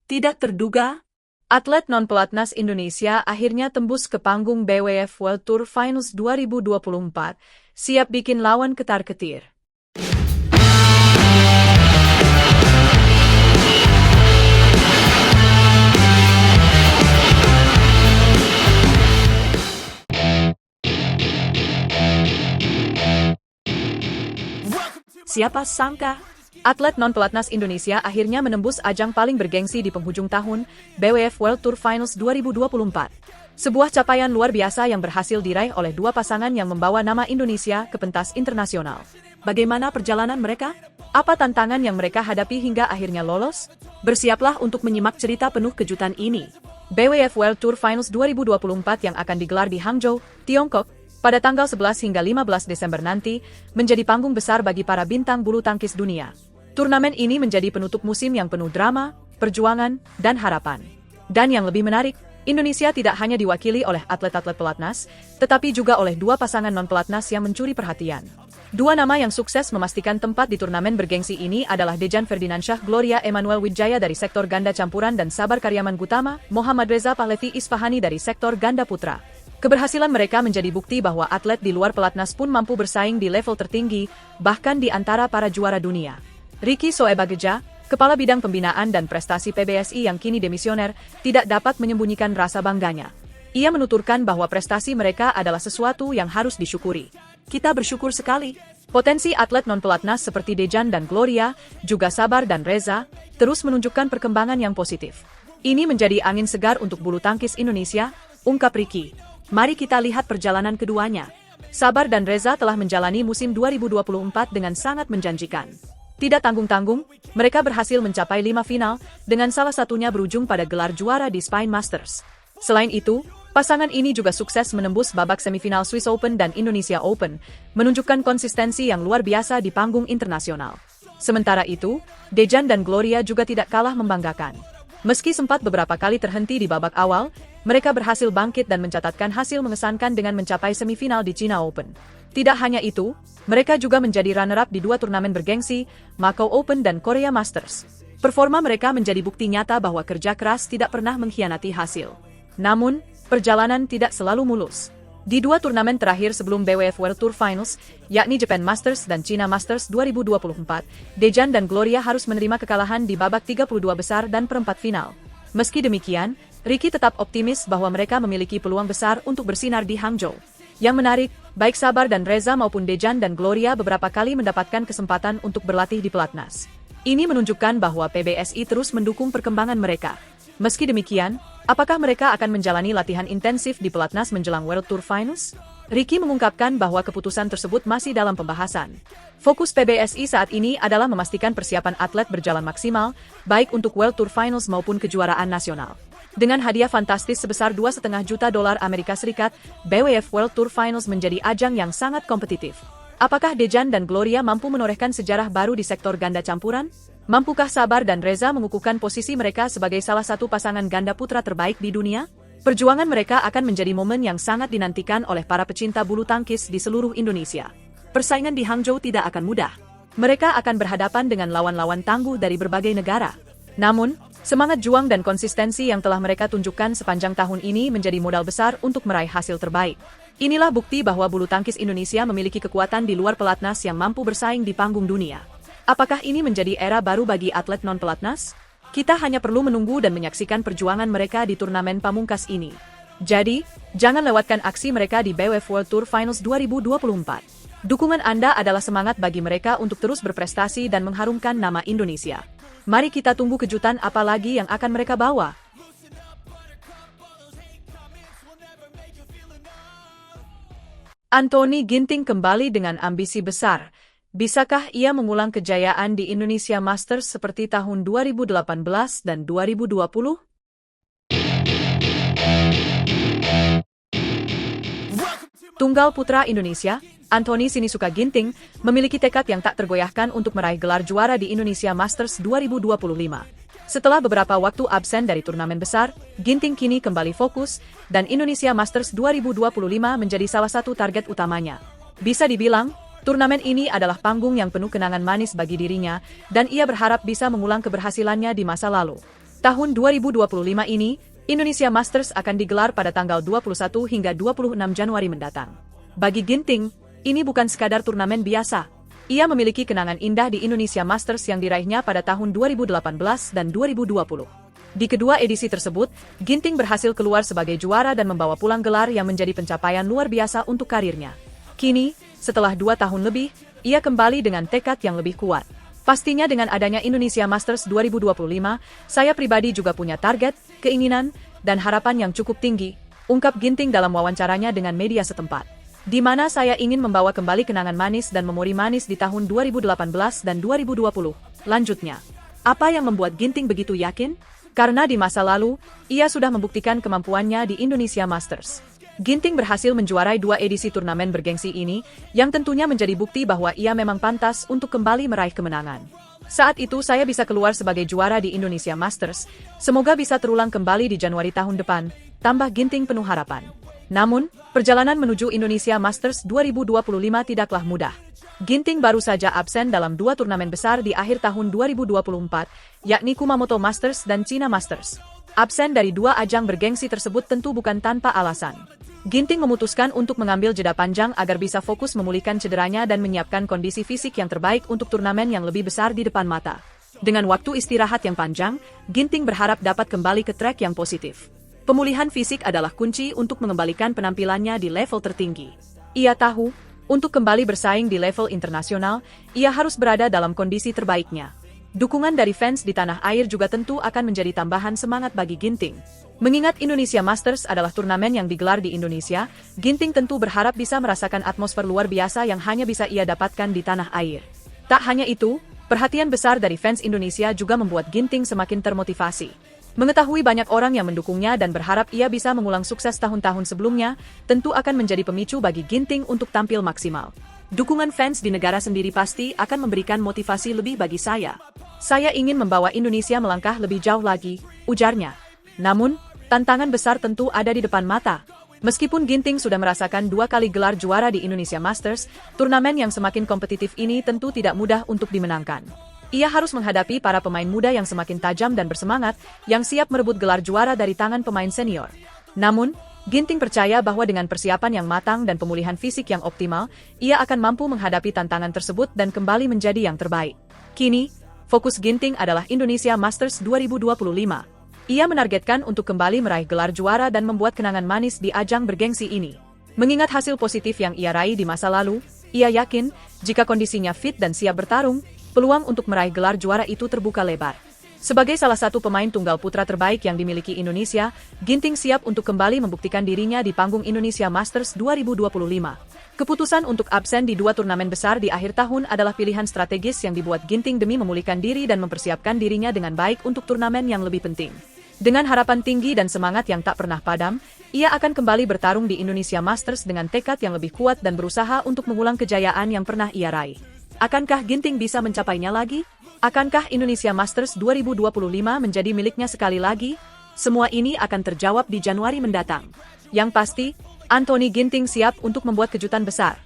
Tidak terduga, atlet non-pelatnas Indonesia akhirnya tembus ke panggung BWF World Tour Finals 2024, siap bikin lawan ketar-ketir. Siapa sangka, atlet non-pelatnas Indonesia akhirnya menembus ajang paling bergengsi di penghujung tahun, BWF World Tour Finals 2024. Sebuah capaian luar biasa yang berhasil diraih oleh dua pasangan yang membawa nama Indonesia ke pentas internasional. Bagaimana perjalanan mereka? Apa tantangan yang mereka hadapi hingga akhirnya lolos? Bersiaplah untuk menyimak cerita penuh kejutan ini. BWF World Tour Finals 2024 yang akan digelar di Hangzhou, Tiongkok, pada tanggal 11 hingga 15 Desember nanti, menjadi panggung besar bagi para bintang bulu tangkis dunia. Turnamen ini menjadi penutup musim yang penuh drama, perjuangan, dan harapan. Dan yang lebih menarik, Indonesia tidak hanya diwakili oleh atlet-atlet pelatnas, tetapi juga oleh dua pasangan non-pelatnas yang mencuri perhatian. Dua nama yang sukses memastikan tempat di turnamen bergengsi ini adalah Dejan Ferdinansyah Gloria Emmanuel Wijaya dari sektor ganda campuran dan Sabar Karyaman Gutama, Muhammad Reza Pahlavi Isfahani dari sektor ganda putra. Keberhasilan mereka menjadi bukti bahwa atlet di luar pelatnas pun mampu bersaing di level tertinggi, bahkan di antara para juara dunia. Ricky Soebageja, Kepala Bidang Pembinaan dan Prestasi PBSI yang kini demisioner, tidak dapat menyembunyikan rasa bangganya. Ia menuturkan bahwa prestasi mereka adalah sesuatu yang harus disyukuri. Kita bersyukur sekali. Potensi atlet non-pelatnas seperti Dejan dan Gloria, juga Sabar dan Reza, terus menunjukkan perkembangan yang positif. Ini menjadi angin segar untuk bulu tangkis Indonesia, ungkap Ricky. Mari kita lihat perjalanan keduanya. Sabar dan Reza telah menjalani musim 2024 dengan sangat menjanjikan. Tidak tanggung-tanggung, mereka berhasil mencapai 5 final, dengan salah satunya berujung pada gelar juara di Spine Masters. Selain itu, pasangan ini juga sukses menembus babak semifinal Swiss Open dan Indonesia Open, menunjukkan konsistensi yang luar biasa di panggung internasional. Sementara itu, Dejan dan Gloria juga tidak kalah membanggakan. Meski sempat beberapa kali terhenti di babak awal, mereka berhasil bangkit dan mencatatkan hasil mengesankan dengan mencapai semifinal di China Open. Tidak hanya itu, mereka juga menjadi runner-up di dua turnamen bergengsi, Macau Open dan Korea Masters. Performa mereka menjadi bukti nyata bahwa kerja keras tidak pernah mengkhianati hasil. Namun, perjalanan tidak selalu mulus. Di dua turnamen terakhir sebelum BWF World Tour Finals, yakni Japan Masters dan China Masters 2024, Dejan dan Gloria harus menerima kekalahan di babak 32 besar dan perempat final. Meski demikian, Ricky tetap optimis bahwa mereka memiliki peluang besar untuk bersinar di Hangzhou. Yang menarik, baik Sabar dan Reza maupun Dejan dan Gloria beberapa kali mendapatkan kesempatan untuk berlatih di pelatnas. Ini menunjukkan bahwa PBSI terus mendukung perkembangan mereka. Meski demikian, apakah mereka akan menjalani latihan intensif di pelatnas menjelang World Tour Finals? Ricky mengungkapkan bahwa keputusan tersebut masih dalam pembahasan. Fokus PBSI saat ini adalah memastikan persiapan atlet berjalan maksimal, baik untuk World Tour Finals maupun kejuaraan nasional. Dengan hadiah fantastis sebesar $2,5 juta Amerika Serikat, BWF World Tour Finals menjadi ajang yang sangat kompetitif. Apakah Dejan dan Gloria mampu menorehkan sejarah baru di sektor ganda campuran? Mampukah Sabar dan Reza mengukuhkan posisi mereka sebagai salah satu pasangan ganda putra terbaik di dunia? Perjuangan mereka akan menjadi momen yang sangat dinantikan oleh para pecinta bulu tangkis di seluruh Indonesia. Persaingan di Hangzhou tidak akan mudah. Mereka akan berhadapan dengan lawan-lawan tangguh dari berbagai negara. Namun, semangat juang dan konsistensi yang telah mereka tunjukkan sepanjang tahun ini menjadi modal besar untuk meraih hasil terbaik. Inilah bukti bahwa bulu tangkis Indonesia memiliki kekuatan di luar pelatnas yang mampu bersaing di panggung dunia. Apakah ini menjadi era baru bagi atlet non-pelatnas? Kita hanya perlu menunggu dan menyaksikan perjuangan mereka di turnamen pamungkas ini. Jadi, jangan lewatkan aksi mereka di BWF World Tour Finals 2024. Dukungan Anda adalah semangat bagi mereka untuk terus berprestasi dan mengharumkan nama Indonesia. Mari kita tunggu kejutan apa lagi yang akan mereka bawa. Anthony Ginting kembali dengan ambisi besar. Bisakah ia mengulang kejayaan di Indonesia Masters seperti tahun 2018 dan 2020? Tunggal putra Indonesia, Anthony Sinisuka Ginting, memiliki tekad yang tak tergoyahkan untuk meraih gelar juara di Indonesia Masters 2025. Setelah beberapa waktu absen dari turnamen besar, Ginting kini kembali fokus, dan Indonesia Masters 2025 menjadi salah satu target utamanya. Bisa dibilang, turnamen ini adalah panggung yang penuh kenangan manis bagi dirinya, dan ia berharap bisa mengulang keberhasilannya di masa lalu. Tahun 2025 ini, Indonesia Masters akan digelar pada tanggal 21 hingga 26 Januari mendatang. Bagi Ginting, ini bukan sekadar turnamen biasa. Ia memiliki kenangan indah di Indonesia Masters yang diraihnya pada tahun 2018 dan 2020. Di kedua edisi tersebut, Ginting berhasil keluar sebagai juara dan membawa pulang gelar yang menjadi pencapaian luar biasa untuk karirnya. Kini, setelah 2 tahun lebih, ia kembali dengan tekad yang lebih kuat. Pastinya dengan adanya Indonesia Masters 2025, saya pribadi juga punya target, keinginan, dan harapan yang cukup tinggi, ungkap Ginting dalam wawancaranya dengan media setempat. Di mana saya ingin membawa kembali kenangan manis dan memori manis di tahun 2018 dan 2020. Lanjutnya, apa yang membuat Ginting begitu yakin? Karena di masa lalu, ia sudah membuktikan kemampuannya di Indonesia Masters. Ginting berhasil menjuarai 2 edisi turnamen bergengsi ini, yang tentunya menjadi bukti bahwa ia memang pantas untuk kembali meraih kemenangan. Saat itu saya bisa keluar sebagai juara di Indonesia Masters, semoga bisa terulang kembali di Januari tahun depan, tambah Ginting penuh harapan. Namun, perjalanan menuju Indonesia Masters 2025 tidaklah mudah. Ginting baru saja absen dalam 2 turnamen besar di akhir tahun 2024, yakni Kumamoto Masters dan China Masters. Absen dari 2 ajang bergengsi tersebut tentu bukan tanpa alasan. Ginting memutuskan untuk mengambil jeda panjang agar bisa fokus memulihkan cederanya dan menyiapkan kondisi fisik yang terbaik untuk turnamen yang lebih besar di depan mata. Dengan waktu istirahat yang panjang, Ginting berharap dapat kembali ke track yang positif. Pemulihan fisik adalah kunci untuk mengembalikan penampilannya di level tertinggi. Ia tahu, untuk kembali bersaing di level internasional, ia harus berada dalam kondisi terbaiknya. Dukungan dari fans di tanah air juga tentu akan menjadi tambahan semangat bagi Ginting. Mengingat Indonesia Masters adalah turnamen yang digelar di Indonesia, Ginting tentu berharap bisa merasakan atmosfer luar biasa yang hanya bisa ia dapatkan di tanah air. Tak hanya itu, perhatian besar dari fans Indonesia juga membuat Ginting semakin termotivasi. Mengetahui banyak orang yang mendukungnya dan berharap ia bisa mengulang sukses tahun-tahun sebelumnya, tentu akan menjadi pemicu bagi Ginting untuk tampil maksimal. Dukungan fans di negara sendiri pasti akan memberikan motivasi lebih bagi saya. Saya ingin membawa Indonesia melangkah lebih jauh lagi, ujarnya. Namun, tantangan besar tentu ada di depan mata. Meskipun Ginting sudah merasakan 2 kali gelar juara di Indonesia Masters, turnamen yang semakin kompetitif ini tentu tidak mudah untuk dimenangkan. Ia harus menghadapi para pemain muda yang semakin tajam dan bersemangat, yang siap merebut gelar juara dari tangan pemain senior. Namun, Ginting percaya bahwa dengan persiapan yang matang dan pemulihan fisik yang optimal, ia akan mampu menghadapi tantangan tersebut dan kembali menjadi yang terbaik. Kini, fokus Ginting adalah Indonesia Masters 2025. Ia menargetkan untuk kembali meraih gelar juara dan membuat kenangan manis di ajang bergengsi ini. Mengingat hasil positif yang ia raih di masa lalu, ia yakin, jika kondisinya fit dan siap bertarung, peluang untuk meraih gelar juara itu terbuka lebar. Sebagai salah satu pemain tunggal putra terbaik yang dimiliki Indonesia, Ginting siap untuk kembali membuktikan dirinya di panggung Indonesia Masters 2025. Keputusan untuk absen di 2 turnamen besar di akhir tahun adalah pilihan strategis yang dibuat Ginting demi memulihkan diri dan mempersiapkan dirinya dengan baik untuk turnamen yang lebih penting. Dengan harapan tinggi dan semangat yang tak pernah padam, ia akan kembali bertarung di Indonesia Masters dengan tekad yang lebih kuat dan berusaha untuk mengulang kejayaan yang pernah ia raih. Akankah Ginting bisa mencapainya lagi? Akankah Indonesia Masters 2025 menjadi miliknya sekali lagi? Semua ini akan terjawab di Januari mendatang. Yang pasti, Anthony Ginting siap untuk membuat kejutan besar.